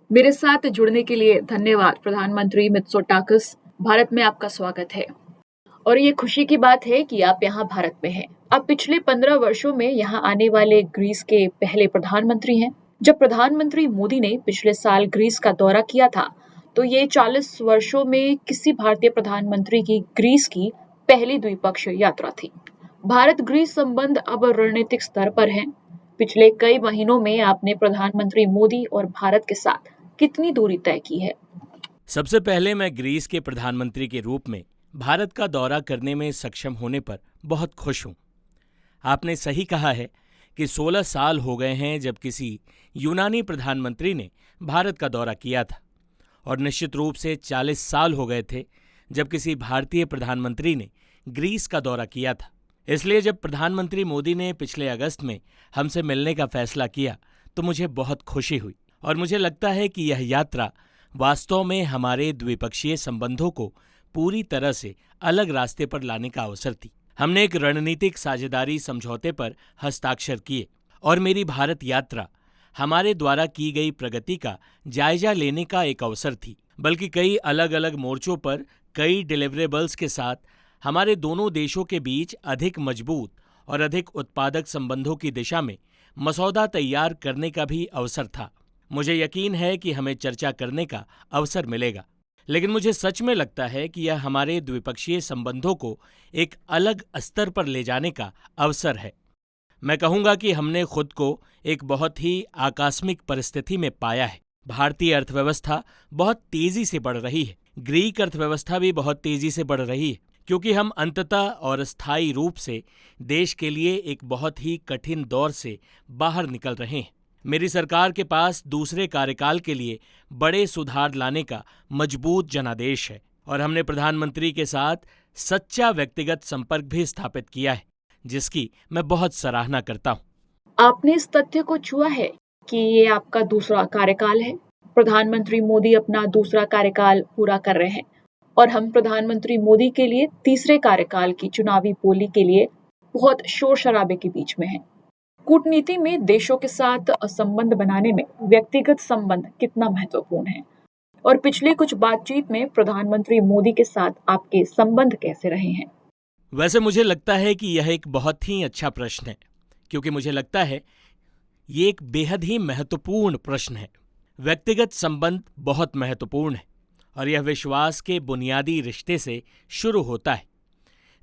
मेरे साथ जुड़ने के लिए धन्यवाद प्रधानमंत्री मित्सोटाकिस। भारत में आपका स्वागत है और ये खुशी की बात है कि आप यहाँ भारत में हैं। आप पिछले 15 वर्षों में यहाँ आने वाले ग्रीस के पहले प्रधानमंत्री हैं। जब प्रधानमंत्री मोदी ने पिछले साल ग्रीस का दौरा किया था, तो ये 40 वर्षों में किसी भारतीय प्रधानमंत्री की ग्रीस की पहली द्विपक्षीय यात्रा थी। भारत ग्रीस संबंध अब रणनीतिक स्तर पर हैं। पिछले कई महीनों में आपने प्रधानमंत्री मोदी और भारत के साथ कितनी दूरी तय की है? सबसे पहले मैं ग्रीस के प्रधानमंत्री के रूप में भारत का दौरा करने में सक्षम होने पर बहुत खुश हूं। आपने सही कहा है कि 16 साल हो गए हैं जब किसी यूनानी प्रधानमंत्री ने भारत का दौरा किया था, और निश्चित रूप से 40 साल हो गए थे जब किसी भारतीय प्रधानमंत्री ने ग्रीस का दौरा किया था। इसलिए जब प्रधानमंत्री मोदी ने पिछले अगस्त में हमसे मिलने का फैसला किया तो मुझे बहुत खुशी हुई, और मुझे लगता है कि यह यात्रा वास्तव में हमारे द्विपक्षीय संबंधों को पूरी तरह से अलग रास्ते पर लाने का अवसर थी। हमने एक रणनीतिक साझेदारी समझौते पर हस्ताक्षर किए, और मेरी भारत यात्रा हमारे द्वारा की गई प्रगति का जायजा लेने का एक अवसर थी। बल्कि कई अलग अलग मोर्चों पर कई डिलीवरेबल्स के साथ हमारे दोनों देशों के बीच अधिक मजबूत और अधिक उत्पादक संबंधों की दिशा में मसौदा तैयार करने का भी अवसर था। मुझे यकीन है कि हमें चर्चा करने का अवसर मिलेगा, लेकिन मुझे सच में लगता है कि यह हमारे द्विपक्षीय संबंधों को एक अलग स्तर पर ले जाने का अवसर है। मैं कहूँगा कि हमने खुद को एक बहुत ही आकस्मिक परिस्थिति में पाया है। भारतीय अर्थव्यवस्था बहुत तेजी से बढ़ रही है, ग्रीक अर्थव्यवस्था भी बहुत तेजी से बढ़ रही है, क्योंकि हम अंततः और स्थायी रूप से देश के लिए एक बहुत ही कठिन दौर से बाहर निकल रहे हैं। मेरी सरकार के पास दूसरे कार्यकाल के लिए बड़े सुधार लाने का मजबूत जनादेश है, और हमने प्रधानमंत्री के साथ सच्चा व्यक्तिगत संपर्क भी स्थापित किया है, जिसकी मैं बहुत सराहना करता हूँ। आपने इस तथ्य को छुआ है कि ये आपका दूसरा कार्यकाल है। प्रधानमंत्री मोदी अपना दूसरा कार्यकाल पूरा कर रहे हैं और हम प्रधानमंत्री मोदी के लिए तीसरे कार्यकाल की चुनावी बोली के लिए बहुत शोर शराबे के बीच में हैं। कूटनीति में देशों के साथ संबंध बनाने में व्यक्तिगत संबंध कितना महत्वपूर्ण है, और पिछली कुछ बातचीत में प्रधानमंत्री मोदी के साथ आपके संबंध कैसे रहे हैं? वैसे मुझे लगता है कि यह एक बहुत ही अच्छा प्रश्न है, क्योंकि मुझे लगता है ये एक बेहद ही महत्वपूर्ण प्रश्न है। व्यक्तिगत संबंध बहुत महत्वपूर्ण है, और यह विश्वास के बुनियादी रिश्ते से शुरू होता है।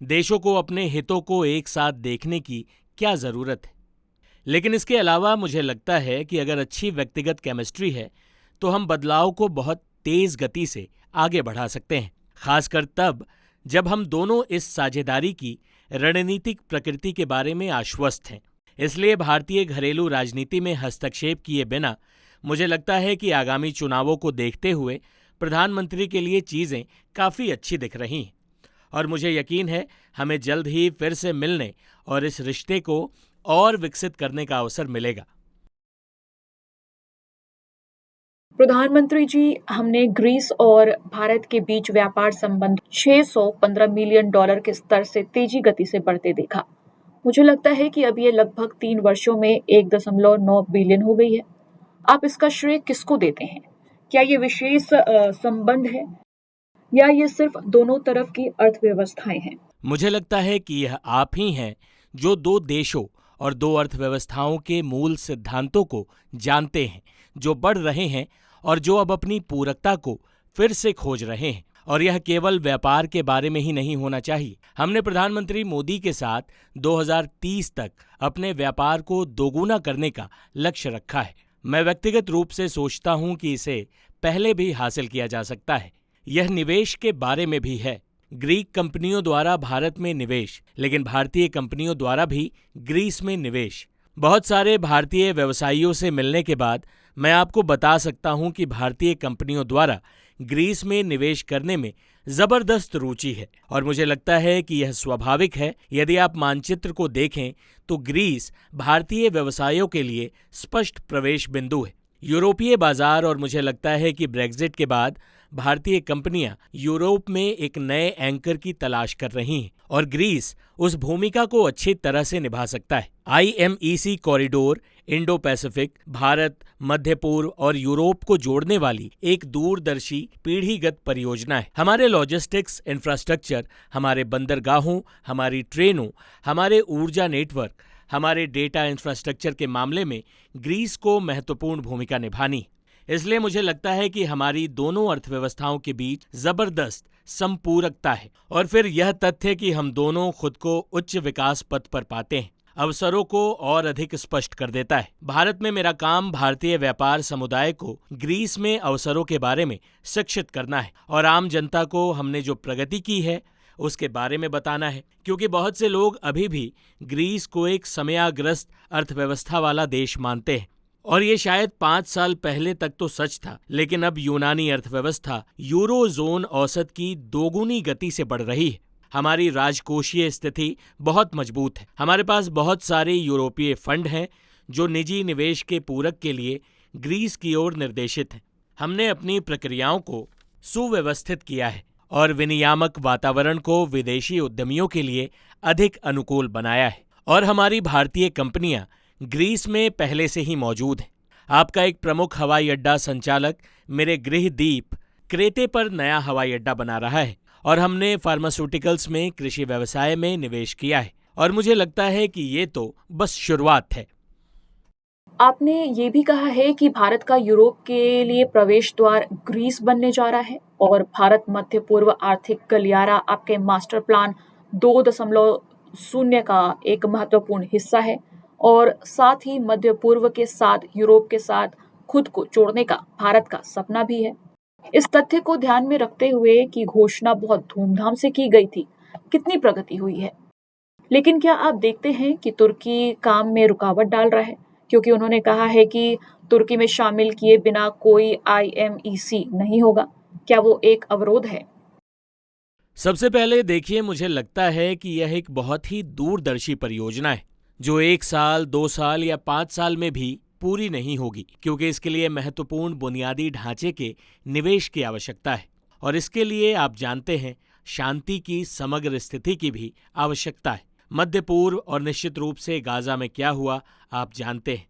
देशों को अपने हितों को एक साथ देखने की क्या जरूरत है, लेकिन इसके अलावा मुझे लगता है कि अगर अच्छी व्यक्तिगत केमिस्ट्री है तो हम बदलाव को बहुत तेज गति से आगे बढ़ा सकते हैं, खासकर तब जब हम दोनों इस साझेदारी की रणनीतिक प्रकृति के बारे में आश्वस्त हैं। इसलिए भारतीय घरेलू राजनीति में हस्तक्षेप किए बिना मुझे लगता है कि आगामी चुनावों को देखते हुए प्रधानमंत्री के लिए चीजें काफी अच्छी दिख रही हैं, और मुझे यकीन है हमें जल्द ही फिर से मिलने और इस रिश्ते को और विकसित करने का अवसर मिलेगा। प्रधानमंत्री जी, हमने ग्रीस और भारत के बीच व्यापार संबंध $615 मिलियन के स्तर से तेजी गति से बढ़ते देखा। मुझे लगता है कि अब ये लगभग 3 वर्षों में 1.9 बिलियन हो गई है। आप इसका श्रेय किसको देते हैं? क्या ये विशेष संबंध है या ये सिर्फ दोनों तरफ की अर्थव्यवस्थाएं हैं? मुझे लगता है कि यह आप ही हैं जो दो देशों और दो अर्थव्यवस्थाओं के मूल सिद्धांतों को जानते हैं, जो बढ़ रहे हैं और जो अब अपनी पूरकता को फिर से खोज रहे हैं। और यह केवल व्यापार के बारे में ही नहीं होना चाहिए। हमने प्रधानमंत्री मोदी के साथ 2030 तक अपने व्यापार को दोगुना करने का लक्ष्य रखा है। मैं व्यक्तिगत रूप से सोचता हूं कि इसे पहले भी हासिल किया जा सकता है। यह निवेश के बारे में भी है। ग्रीक कंपनियों द्वारा भारत में निवेश, लेकिन भारतीय कंपनियों द्वारा भी ग्रीस में निवेश। बहुत सारे भारतीय व्यवसायियों से मिलने के बाद मैं आपको बता सकता हूं कि भारतीय कंपनियों द्वारा ग्रीस में निवेश करने में जबरदस्त रुचि है, और मुझे लगता है कि यह स्वाभाविक है। यदि आप मानचित्र को देखें तो ग्रीस भारतीय व्यवसायों के लिए स्पष्ट प्रवेश बिंदु है। यूरोपीय बाजार, और मुझे लगता है कि ब्रेक्जिट के बाद भारतीय कंपनियां यूरोप में एक नए एंकर की तलाश कर रही हैं, और ग्रीस उस भूमिका को अच्छी तरह से निभा सकता है। IMEC corridor Indo Pacific, Bharat, मध्य पूर्व और यूरोप को जोड़ने वाली एक दूरदर्शी पीढ़ीगत परियोजना है। हमारे लॉजिस्टिक्स इंफ्रास्ट्रक्चर, हमारे बंदरगाहों, हमारी ट्रेनों, हमारे ऊर्जा नेटवर्क, हमारे डेटा इंफ्रास्ट्रक्चर के मामले में ग्रीस को महत्वपूर्ण भूमिका निभानी। इसलिए मुझे लगता है कि हमारी दोनों अर्थव्यवस्थाओं के बीच जबरदस्त संपूरकता है। और फिर यह तथ्य कि हम दोनों खुद को उच्च विकास पथ पर पाते हैं, अवसरों को और अधिक स्पष्ट कर देता है। भारत में मेरा काम भारतीय व्यापार समुदाय को ग्रीस में अवसरों के बारे में शिक्षित करना है और आम जनता को हमने जो प्रगति की है उसके बारे में बताना है, क्योंकि बहुत से लोग अभी भी ग्रीस को एक समयाग्रस्त अर्थव्यवस्था वाला देश मानते हैं। और ये शायद 5 साल पहले तक तो सच था, लेकिन अब यूनानी अर्थव्यवस्था यूरो जोन औसत की दोगुनी गति से बढ़ रही है। हमारी राजकोषीय स्थिति बहुत मजबूत है। हमारे पास बहुत सारे यूरोपीय फंड हैं जो निजी निवेश के पूरक के लिए ग्रीस की ओर निर्देशित हैं। हमने अपनी प्रक्रियाओं को सुव्यवस्थित किया है और विनियामक वातावरण को विदेशी उद्यमियों के लिए अधिक अनुकूल बनाया है। और हमारी भारतीय कंपनियां ग्रीस में पहले से ही मौजूद हैं। आपका एक प्रमुख हवाई अड्डा संचालक मेरे गृह द्वीप क्रेते पर नया हवाई अड्डा बना रहा है और हमने फार्मास्यूटिकल्स में कृषि व्यवसाय में निवेश किया है। और मुझे लगता है कि ये तो बस शुरुआत है। आपने ये भी कहा है कि भारत का यूरोप के लिए प्रवेश द्वार ग्रीस बनने जा रहा है और भारत मध्य पूर्व आर्थिक गलियारा आपके मास्टर प्लान 2.0 का एक महत्वपूर्ण हिस्सा है और साथ ही मध्य पूर्व के साथ यूरोप के साथ खुद को जोड़ने का भारत का सपना भी है। इस तथ्य को ध्यान में रखते हुए कि घोषणा बहुत धूमधाम से की गई थी, कितनी प्रगति हुई है। लेकिन क्या आप देखते हैं कि तुर्की काम में रुकावट डाल रहा है, क्योंकि उन्होंने कहा है कि तुर्की में शामिल किए बिना कोई IMEC नहीं होगा। क्या वो एक अवरोध है? सबसे पहले देखिए, मुझे लगता है कि यह एक बहुत ही दूरदर्शी परियोजना है जो 1 साल, 2 साल या 5 साल में भी पूरी नहीं होगी, क्योंकि इसके लिए महत्वपूर्ण बुनियादी ढांचे के निवेश की आवश्यकता है और इसके लिए आप जानते हैं शांति की समग्र स्थिति की भी आवश्यकता है। मध्य पूर्व और निश्चित रूप से गाजा में क्या हुआ आप जानते हैं।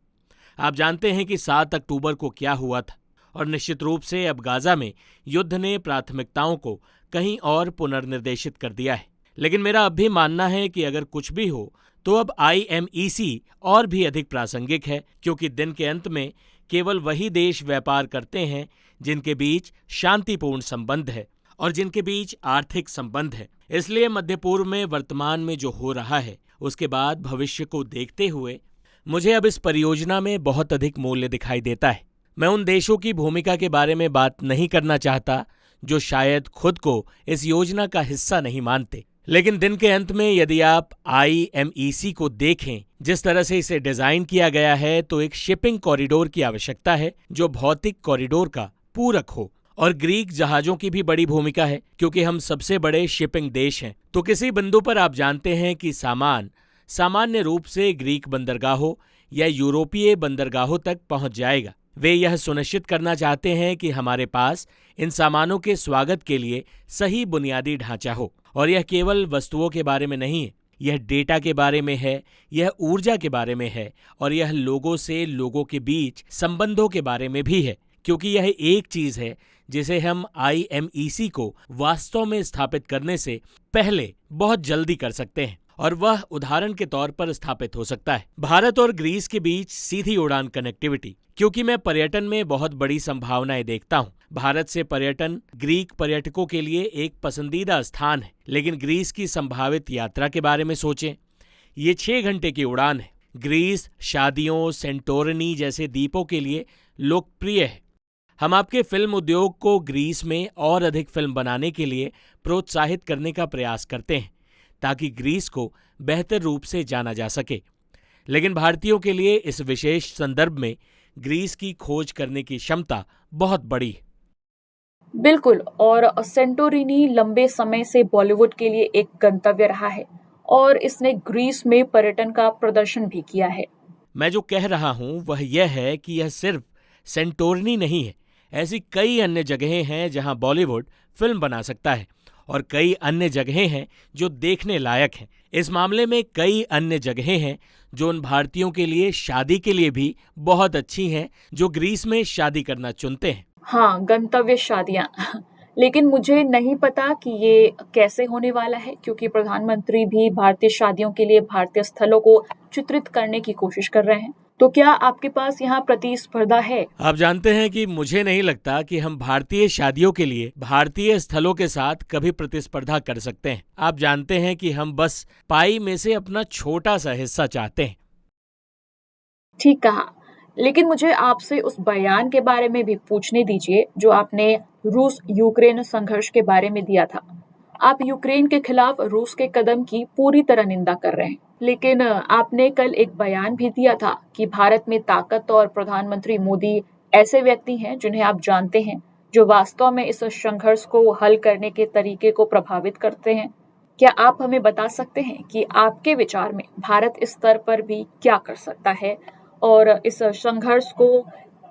आप जानते हैं कि 7 अक्टूबर को क्या हुआ था और निश्चित रूप से अब गाजा में युद्ध ने प्राथमिकताओं को कहीं और पुनर्निर्देशित कर दिया है। लेकिन मेरा अब भी मानना है कि अगर कुछ भी हो तो अब IMEC और भी अधिक प्रासंगिक है, क्योंकि दिन के अंत में केवल वही देश व्यापार करते हैं जिनके बीच शांतिपूर्ण संबंध है और जिनके बीच आर्थिक संबंध है। इसलिए मध्य पूर्व में वर्तमान में जो हो रहा है उसके बाद भविष्य को देखते हुए मुझे अब इस परियोजना में बहुत अधिक मूल्य दिखाई देता है। मैं उन देशों की भूमिका के बारे में बात नहीं करना चाहता जो शायद खुद को इस योजना का हिस्सा नहीं मानते, लेकिन दिन के अंत में यदि आप IMEC को देखें, जिस तरह से इसे डिजाइन किया गया है, तो एक शिपिंग कॉरिडोर की आवश्यकता है जो भौतिक कॉरिडोर का पूरक हो। और ग्रीक जहाजों की भी बड़ी भूमिका है, क्योंकि हम सबसे बड़े शिपिंग देश हैं। तो किसी बिंदु पर आप जानते हैं कि सामान सामान्य रूप से ग्रीक बंदरगाहों या यूरोपीय बंदरगाहों तक पहुंच जाएगा। वे यह सुनिश्चित करना चाहते हैं कि हमारे पास इन सामानों के स्वागत के लिए सही बुनियादी ढांचा हो। और यह केवल वस्तुओं के बारे में नहीं है, यह डेटा के बारे में है, यह ऊर्जा के बारे में है और यह लोगों से लोगों के बीच संबंधों के बारे में भी है, क्योंकि यह एक चीज है जिसे हम IMEC को वास्तव में स्थापित करने से पहले बहुत जल्दी कर सकते हैं और वह उदाहरण के तौर पर स्थापित हो सकता है भारत और ग्रीस के बीच सीधी उड़ान कनेक्टिविटी। क्योंकि मैं पर्यटन में बहुत बड़ी संभावनाएं देखता हूं। भारत से पर्यटन ग्रीक पर्यटकों के लिए एक पसंदीदा स्थान है, लेकिन ग्रीस की संभावित यात्रा के बारे में सोचें। ये 6 घंटे की उड़ान है। ग्रीस शादियों, सेंटोरिनी जैसे द्वीपों के लिए लोकप्रिय है। हम आपके फिल्म उद्योग को ग्रीस में और अधिक फिल्म बनाने के लिए प्रोत्साहित करने का प्रयास करते हैं ताकि ग्रीस को बेहतर रूप से जाना जा सके। लेकिन भारतीयों के लिए इस विशेष संदर्भ में ग्रीस की खोज करने की क्षमता बहुत बड़ी है। बिल्कुल, और सेंटोरिनी लंबे समय से बॉलीवुड के लिए एक गंतव्य रहा है और इसने ग्रीस में पर्यटन का प्रदर्शन भी किया है। मैं जो कह रहा हूं वह यह है कि यह सिर्फ सेंटोरिनी नहीं है। ऐसी कई अन्य जगहें हैं जहां बॉलीवुड फिल्म बना सकता है और कई अन्य जगहें हैं जो देखने लायक हैं। इस मामले में कई अन्य जगहें हैं जो उन भारतीयों के लिए शादी के लिए भी बहुत अच्छी हैं जो ग्रीस में शादी करना चुनते हैं। हाँ, गंतव्य शादियाँ। लेकिन मुझे नहीं पता कि ये कैसे होने वाला है, क्योंकि प्रधानमंत्री भी भारतीय शादियों के लिए भारतीय स्थलों को चित्रित करने की कोशिश कर रहे हैं। तो क्या आपके पास यहाँ प्रतिस्पर्धा है? आप जानते हैं कि मुझे नहीं लगता कि हम भारतीय शादियों के लिए भारतीय स्थलों के साथ कभी प्रतिस्पर्धा कर सकते हैं। आप जानते हैं कि हम बस पाई में से अपना छोटा सा हिस्सा चाहते हैं। ठीक कहा। लेकिन मुझे आपसे उस बयान के बारे में भी पूछने दीजिए जो आपने रूस यूक्रेन संघर्ष के बारे में दिया था। आप यूक्रेन के खिलाफ रूस के कदम की पूरी तरह निंदा कर रहे हैं, लेकिन आपने कल एक बयान भी दिया था कि भारत में ताकत और प्रधानमंत्री मोदी ऐसे व्यक्ति हैं जिन्हें आप जानते हैं, जो वास्तव में इस संघर्ष को हल करने के तरीके को प्रभावित करते हैं। क्या आप हमें बता सकते हैं कि आपके विचार में भारत इस स्तर पर भी क्या कर सकता है और इस संघर्ष को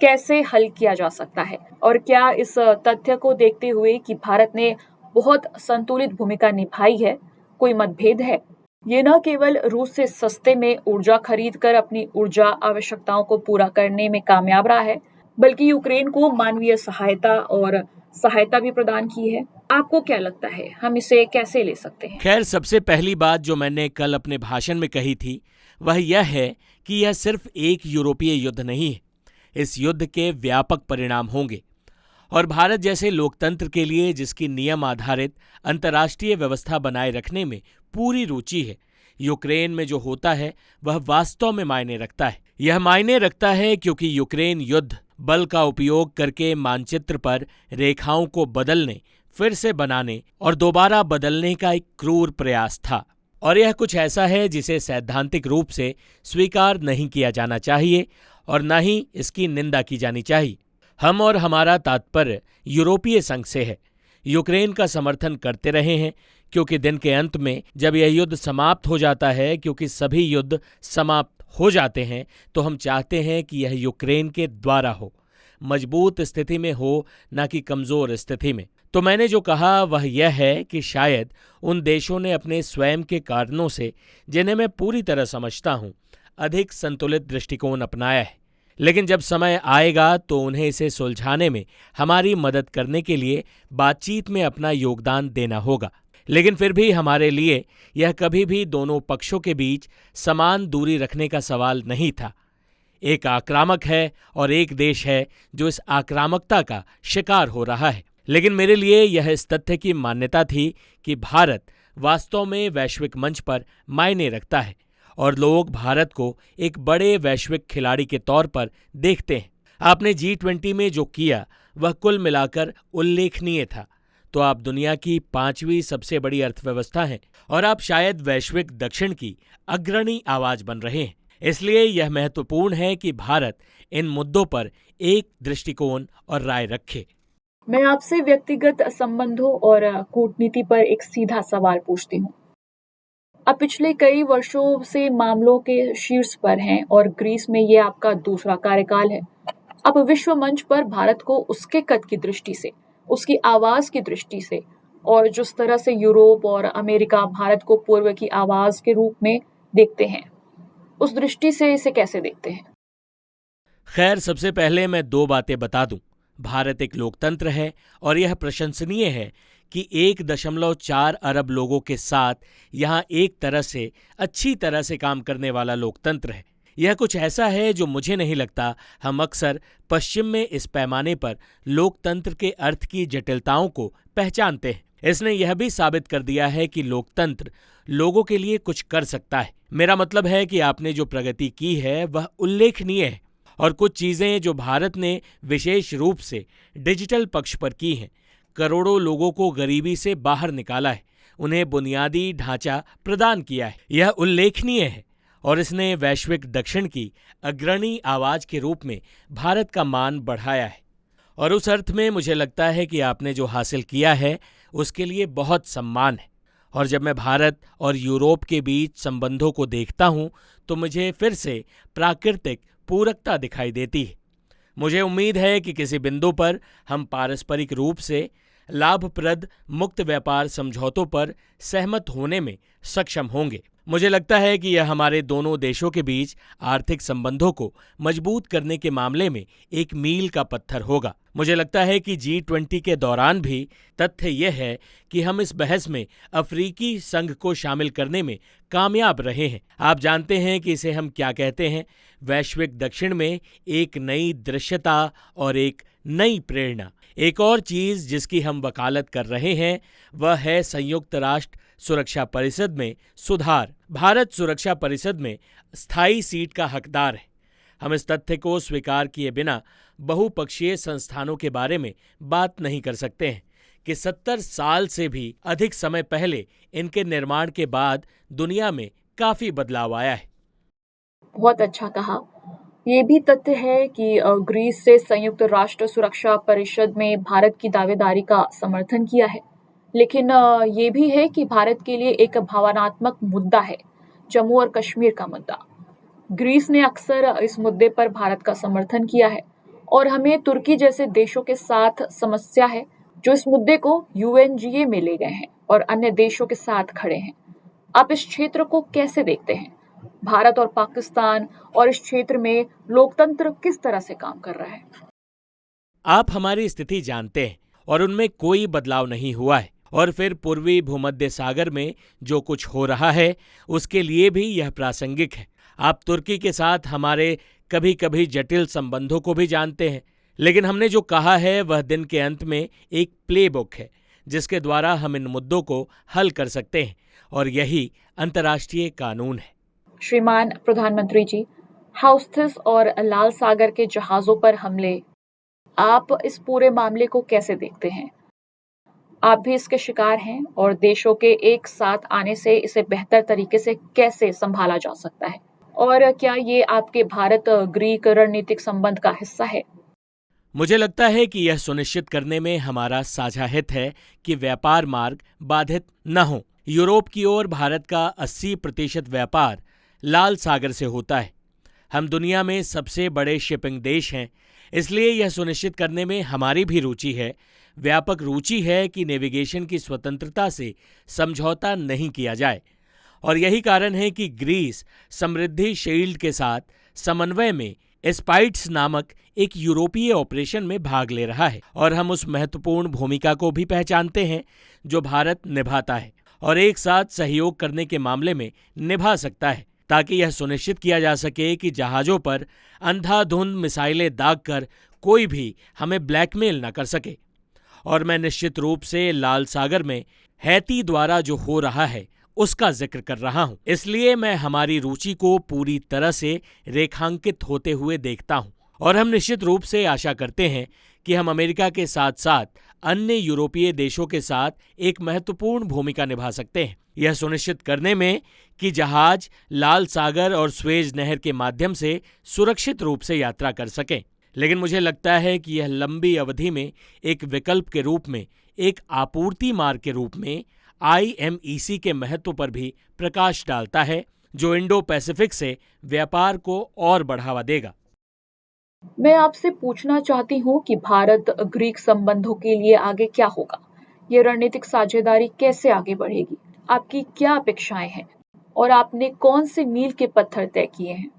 कैसे हल किया जा सकता है? और क्या इस तथ्य को देखते हुए कि भारत ने बहुत संतुलित भूमिका निभाई है, कोई मतभेद है? ये न केवल रूस से सस्ते में ऊर्जा खरीद कर अपनी ऊर्जा आवश्यकताओं को पूरा करने में कामयाब रहा है, बल्कि यूक्रेन को मानवीय सहायता भी प्रदान की है। आपको क्या लगता है, हम इसे कैसे ले सकते हैं? खैर, सबसे पहली बात जो मैंने कल अपने भाषण में कही थी वह यह है कि यह सिर्फ एक यूरोपीय युद्ध नहीं है। इस युद्ध के व्यापक परिणाम होंगे और भारत जैसे लोकतंत्र के लिए, जिसकी नियम आधारित अंतर्राष्ट्रीय व्यवस्था बनाए रखने में पूरी रुचि है, यूक्रेन में जो होता है वह वास्तव में मायने रखता है। यह मायने रखता है क्योंकि यूक्रेन युद्ध बल का उपयोग करके मानचित्र पर रेखाओं को बदलने, फिर से बनाने और दोबारा बदलने का एक क्रूर प्रयास था। और यह कुछ ऐसा है जिसे सैद्धांतिक रूप से स्वीकार नहीं किया जाना चाहिए और न ही इसकी निंदा की जानी चाहिए। हम और हमारा तात्पर्य यूरोपीय संघ से है, यूक्रेन का समर्थन करते रहे हैं, क्योंकि दिन के अंत में जब यह युद्ध समाप्त हो जाता है, क्योंकि सभी युद्ध समाप्त हो जाते हैं, तो हम चाहते हैं कि यह यूक्रेन के द्वारा हो, मजबूत स्थिति में हो, न कि कमजोर स्थिति में। तो मैंने जो कहा वह यह है कि शायद उन देशों ने अपने स्वयं के कारणों से, जिन्हें मैं पूरी तरह समझता हूं, अधिक संतुलित दृष्टिकोण अपनाया है। लेकिन जब समय आएगा तो उन्हें इसे सुलझाने में हमारी मदद करने के लिए बातचीत में अपना योगदान देना होगा। लेकिन फिर भी हमारे लिए यह कभी भी दोनों पक्षों के बीच समान दूरी रखने का सवाल नहीं था। एक आक्रामक है और एक देश है जो इस आक्रामकता का शिकार हो रहा है। लेकिन मेरे लिए यह इस तथ्य की मान्यता थी कि भारत वास्तव में वैश्विक मंच पर मायने रखता है और लोग भारत को एक बड़े वैश्विक खिलाड़ी के तौर पर देखते हैं। आपने G20 में जो किया वह कुल मिलाकर उल्लेखनीय था। तो आप दुनिया की 5वीं सबसे बड़ी अर्थव्यवस्था हैं और आप शायद वैश्विक दक्षिण की अग्रणी आवाज बन रहे हैं। इसलिए यह महत्वपूर्ण है कि भारत इन मुद्दों पर एक दृष्टिकोण और राय रखे। मैं आपसे व्यक्तिगत संबंधों और कूटनीति पर एक सीधा सवाल पूछती हूँ। अब पिछले कई वर्षों से मामलों के शीर्ष पर हैं और ग्रीस में ये आपका दूसरा कार्यकाल है। अब विश्व मंच पर भारत को उसके कद की दृष्टि से, उसकी आवाज की दृष्टि से और जिस तरह से यूरोप और अमेरिका भारत को पूर्व की आवाज के रूप में देखते हैं, उस दृष्टि से इसे कैसे देखते हैं? खैर, सबसे पहले मैं 2 बातें बता दूं। भारत एक लोकतंत्र है और यह प्रशंसनीय है कि 1.4 अरब लोगों के साथ यहाँ एक तरह से अच्छी तरह से काम करने वाला लोकतंत्र है। यह कुछ ऐसा है जो मुझे नहीं लगता हम अक्सर पश्चिम में इस पैमाने पर लोकतंत्र के अर्थ की जटिलताओं को पहचानते हैं। इसने यह भी साबित कर दिया है कि लोकतंत्र लोगों के लिए कुछ कर सकता है। मेरा मतलब है कि आपने जो प्रगति की है वह उल्लेखनीय है और कुछ चीजें जो भारत ने विशेष रूप से डिजिटल पक्ष पर की हैं, करोड़ों लोगों को गरीबी से बाहर निकाला है, उन्हें बुनियादी ढांचा प्रदान किया है, यह उल्लेखनीय है और इसने वैश्विक दक्षिण की अग्रणी आवाज के रूप में भारत का मान बढ़ाया है। और उस अर्थ में मुझे लगता है कि आपने जो हासिल किया है उसके लिए बहुत सम्मान है। और जब मैं भारत और यूरोप के बीच संबंधों को देखता हूं तो मुझे फिर से प्राकृतिक पूरकता दिखाई देती है। मुझे उम्मीद है कि किसी बिंदु पर हम पारस्परिक रूप से लाभप्रद मुक्त व्यापार समझौतों पर सहमत होने में सक्षम होंगे। मुझे लगता है कि यह हमारे दोनों देशों के बीच आर्थिक संबंधों को मजबूत करने के मामले में एक मील का पत्थर होगा। मुझे लगता है कि G20 के दौरान भी तथ्य यह है कि हम इस बहस में अफ्रीकी संघ को शामिल करने में कामयाब रहे हैं। आप जानते हैं कि इसे हम क्या कहते हैं, वैश्विक दक्षिण में एक नई दृश्यता और एक नई प्रेरणा। एक और चीज जिसकी हम वकालत कर रहे हैं वह है संयुक्त राष्ट्र सुरक्षा परिषद में सुधार। भारत सुरक्षा परिषद में स्थायी सीट का हकदार है। हम इस तथ्य को स्वीकार किए बिना बहुपक्षीय संस्थानों के बारे में बात नहीं कर सकते हैं कि 70 साल से भी अधिक समय पहले इनके निर्माण के बाद दुनिया में काफी बदलाव आया है। बहुत अच्छा कहा। ये भी तथ्य है कि ग्रीस से संयुक्त राष्ट्र सुरक्षा परिषद में भारत की दावेदारी का समर्थन किया है, लेकिन ये भी है कि भारत के लिए एक भावनात्मक मुद्दा है, जम्मू और कश्मीर का मुद्दा। ग्रीस ने अक्सर इस मुद्दे पर भारत का समर्थन किया है और हमें तुर्की जैसे देशों के साथ समस्या है जो इस मुद्दे को UNGA में ले गए हैं और अन्य देशों के साथ खड़े हैं। आप इस क्षेत्र को कैसे देखते हैं? भारत और पाकिस्तान और इस क्षेत्र में लोकतंत्र किस तरह से काम कर रहा है? आप हमारी स्थिति जानते हैं और उनमें कोई बदलाव नहीं हुआ है। और फिर पूर्वी भूमध्य सागर में जो कुछ हो रहा है उसके लिए भी यह प्रासंगिक है। आप तुर्की के साथ हमारे कभी कभी जटिल संबंधों को भी जानते हैं, लेकिन हमने जो कहा है वह दिन के अंत में एक प्लेबुक है जिसके द्वारा हम इन मुद्दों को हल कर सकते हैं, और यही अंतर्राष्ट्रीय कानून है। श्रीमान प्रधानमंत्री जी, हाउथिस और लाल सागर के जहाजों पर हमले, आप इस पूरे मामले को कैसे देखते हैं? आप भी इसके शिकार हैं और देशों के एक साथ आने से इसे बेहतर तरीके से कैसे संभाला जा सकता है? और क्या ये आपके भारत ग्रीक रणनीतिक संबंध का हिस्सा है? मुझे लगता है कि यह सुनिश्चित करने में हमारा साझा हित है कि व्यापार मार्ग बाधित न हो। यूरोप की ओर भारत का 80% व्यापार लाल सागर से होता है। हम दुनिया में सबसे बड़े शिपिंग देश हैं, इसलिए यह सुनिश्चित करने में हमारी भी रुचि है, व्यापक रुचि है कि नेविगेशन की स्वतंत्रता से समझौता नहीं किया जाए। और यही कारण है कि ग्रीस समृद्धि शील्ड के साथ समन्वय में एस्पाइट्स नामक एक यूरोपीय ऑपरेशन में भाग ले रहा है, और हम उस महत्वपूर्ण भूमिका को भी पहचानते हैं जो भारत निभाता है और एक साथ सहयोग करने के मामले में निभा सकता है, ताकि यह सुनिश्चित किया जा सके कि जहाज़ों पर अंधाधुंध मिसाइलें दागकर कोई भी हमें ब्लैकमेल न कर सके। और मैं निश्चित रूप से लाल सागर में हैती द्वारा जो हो रहा है उसका जिक्र कर रहा हूं, इसलिए मैं हमारी रुचि को पूरी तरह से रेखांकित होते हुए देखता हूं। और हम निश्चित रूप से आशा करते हैं कि हम अमेरिका के साथ साथ अन्य यूरोपीय देशों के साथ एक महत्वपूर्ण भूमिका निभा सकते हैं, यह सुनिश्चित करने में कि जहाज लाल सागर और स्वेज नहर के माध्यम से सुरक्षित रूप से यात्रा कर सकें। लेकिन मुझे लगता है कि यह लंबी अवधि में एक विकल्प के रूप में, एक आपूर्ति मार्ग के रूप में IMEC के महत्व पर भी प्रकाश डालता है, जो इंडो पैसिफिक से व्यापार को और बढ़ावा देगा। मैं आपसे पूछना चाहती हूँ कि भारत ग्रीक संबंधों के लिए आगे क्या होगा? ये रणनीतिक साझेदारी कैसे आगे बढ़ेगी? आपकी क्या अपेक्षाएं हैं और आपने कौन से मील के पत्थर तय किए हैं?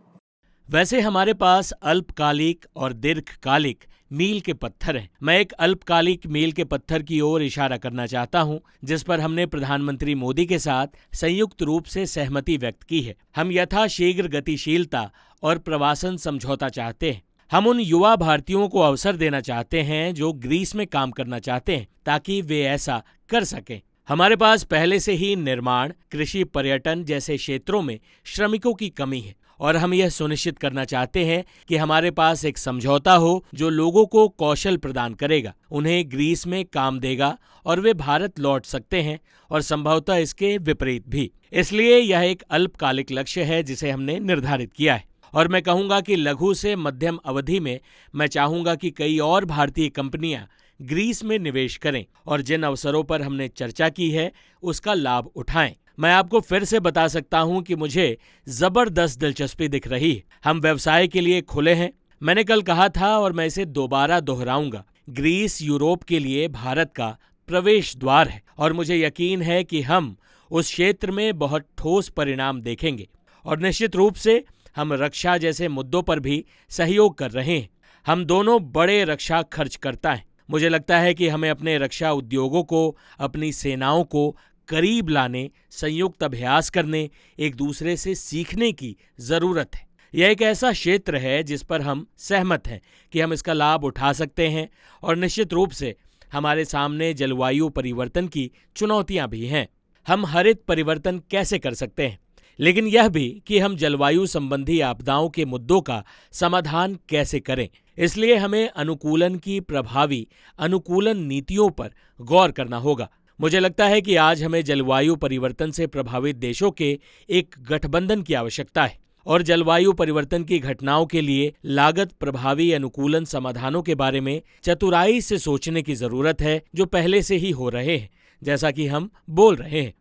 वैसे हमारे पास अल्पकालिक और दीर्घकालिक मील के पत्थर हैं। मैं एक अल्पकालिक मील के पत्थर की ओर इशारा करना चाहता हूं, जिस पर हमने प्रधानमंत्री मोदी के साथ संयुक्त रूप से सहमति व्यक्त की है। हम यथाशीघ्र गतिशीलता और प्रवासन समझौता चाहते हैं। हम उन युवा भारतीयों को अवसर देना चाहते हैं जो ग्रीस में काम करना चाहते हैं, ताकि वे ऐसा कर सकें। हमारे पास पहले से ही निर्माण, कृषि, पर्यटन जैसे क्षेत्रों में श्रमिकों की कमी है, और हम यह सुनिश्चित करना चाहते हैं कि हमारे पास एक समझौता हो जो लोगों को कौशल प्रदान करेगा, उन्हें ग्रीस में काम देगा और वे भारत लौट सकते हैं, और संभवतः इसके विपरीत भी। इसलिए यह एक अल्पकालिक लक्ष्य है जिसे हमने निर्धारित किया है। और मैं कहूँगा कि लघु से मध्यम अवधि में मैं चाहूँगा कि कई और भारतीय कंपनियां ग्रीस में निवेश करें और जिन अवसरों पर हमने चर्चा की है उसका लाभ उठाएं। मैं आपको फिर से बता सकता हूं कि मुझे जबरदस्त दिलचस्पी दिख रही है। हम व्यवसाय के लिए खुले हैं। मैंने कल कहा था और मैं इसे दोबारा दोहराऊंगा, ग्रीस यूरोप के लिए भारत का प्रवेश द्वार है, और मुझे यकीन है कि हम उस क्षेत्र में बहुत ठोस परिणाम देखेंगे और निश्चित रूप से हम रक्षा जैसे मुद्दों पर भी सहयोग कर रहे हैं। हम दोनों बड़े रक्षा खर्च करता है। मुझे लगता है कि हमें अपने रक्षा उद्योगों को, अपनी सेनाओं को करीब लाने, संयुक्त अभ्यास करने, एक दूसरे से सीखने की जरूरत है। यह एक ऐसा क्षेत्र है जिस पर हम सहमत हैं कि हम इसका लाभ उठा सकते हैं और निश्चित रूप से हमारे सामने जलवायु परिवर्तन की चुनौतियां भी हैं। हम हरित परिवर्तन कैसे कर सकते हैं, लेकिन यह भी कि हम जलवायु संबंधी आपदाओं के मुद्दों का समाधान कैसे करें। इसलिए हमें अनुकूलन की प्रभावी अनुकूलन नीतियों पर गौर करना होगा। मुझे लगता है कि आज हमें जलवायु परिवर्तन से प्रभावित देशों के एक गठबंधन की आवश्यकता है और जलवायु परिवर्तन की घटनाओं के लिए लागत प्रभावी अनुकूलन समाधानों के बारे में चतुराई से सोचने की जरूरत है, जो पहले से ही हो रहे हैं, जैसा कि हम बोल रहे हैं।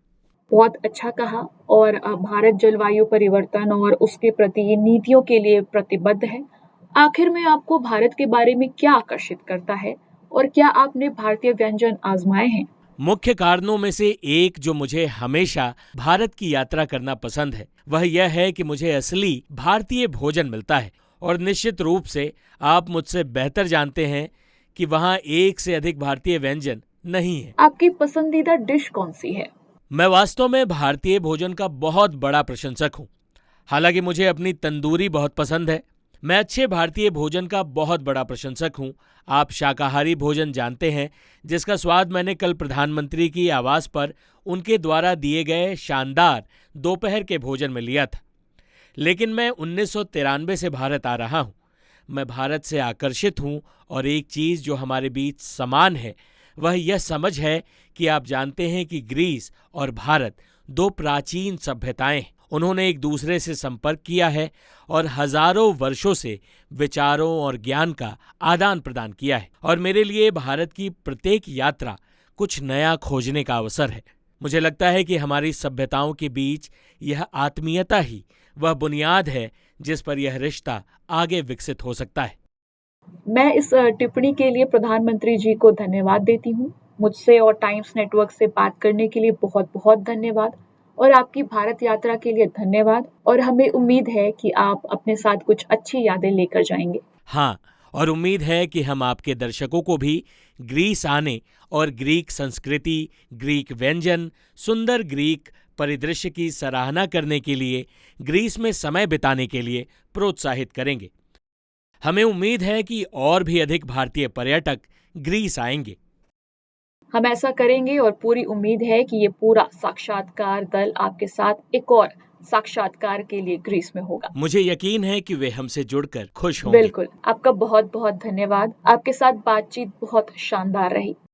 बहुत अच्छा कहा। और भारत जलवायु परिवर्तन और उसके प्रति नीतियों के लिए प्रतिबद्ध है। आखिर में आपको भारत के बारे में क्या आकर्षित करता है और क्या आपने भारतीय व्यंजन आजमाए हैं? मुख्य कारणों में से एक जो मुझे हमेशा भारत की यात्रा करना पसंद है, वह यह है कि मुझे असली भारतीय भोजन मिलता है और निश्चित रूप से आप मुझसे बेहतर जानते हैं कि वहाँ एक से अधिक भारतीय व्यंजन नहीं है। आपकी पसंदीदा डिश कौन सी है? मैं वास्तव में भारतीय भोजन का बहुत बड़ा प्रशंसक हूँ। हालांकि मुझे अपनी तंदूरी बहुत पसंद है। मैं अच्छे भारतीय भोजन का बहुत बड़ा प्रशंसक हूँ। आप शाकाहारी भोजन जानते हैं, जिसका स्वाद मैंने कल प्रधानमंत्री की आवास पर उनके द्वारा दिए गए शानदार दोपहर के भोजन में लिया था। लेकिन मैं 1993 से भारत आ रहा हूँ। मैं भारत से आकर्षित हूँ और एक चीज़ जो हमारे बीच समान है वह यह समझ है कि आप जानते हैं कि ग्रीस और भारत दो प्राचीन सभ्यताएं हैं। उन्होंने एक दूसरे से संपर्क किया है और हजारों वर्षों से विचारों और ज्ञान का आदान प्रदान किया है और मेरे लिए भारत की प्रत्येक यात्रा कुछ नया खोजने का अवसर है। मुझे लगता है कि हमारी सभ्यताओं के बीच यह आत्मीयता ही वह बुनियाद है जिस पर यह रिश्ता आगे विकसित हो सकता है। मैं इस टिप्पणी के लिए प्रधानमंत्री जी को धन्यवाद देती हूँ। मुझसे और टाइम्स नेटवर्क से बात करने के लिए बहुत बहुत धन्यवाद और आपकी भारत यात्रा के लिए धन्यवाद। और हमें उम्मीद है कि आप अपने साथ कुछ अच्छी यादें लेकर जाएंगे। हाँ, और उम्मीद है कि हम आपके दर्शकों को भी ग्रीस आने और ग्रीक संस्कृति, ग्रीक व्यंजन, सुंदर ग्रीक परिदृश्य की सराहना करने के लिए, ग्रीस में समय बिताने के लिए प्रोत्साहित करेंगे। हमें उम्मीद है कि और भी अधिक भारतीय पर्यटक ग्रीस आएंगे। हम ऐसा करेंगे और पूरी उम्मीद है कि ये पूरा साक्षात्कार दल आपके साथ एक और साक्षात्कार के लिए ग्रीस में होगा। मुझे यकीन है कि वे हमसे जुड़कर खुश होंगे। बिल्कुल। आपका बहुत बहुत धन्यवाद। आपके साथ बातचीत बहुत शानदार रही।